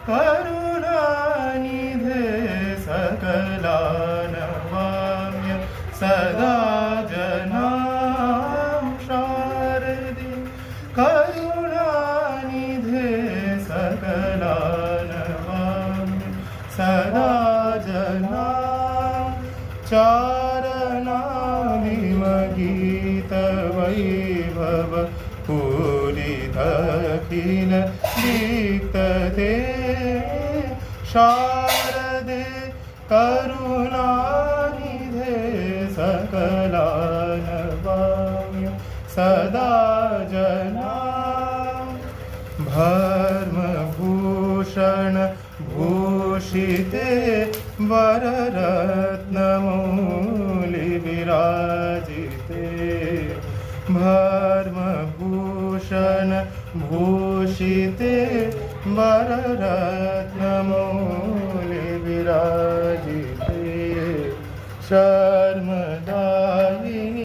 करुणानिधे सकलानवाम्य सदा जनां शारदे करुणानिधे सकलानवाम्य सदा जनां चारणाभिमगीतवैभव पूरितखिल दीप्तते शारदे करुणानिधे सकलानवाम्य सदा जनां भर्मभूषण भूषिते वररत्नमौलि विराजिते भर्मभूषण भूषिते वररत्नमौलि विराजिते शर्मदायिनि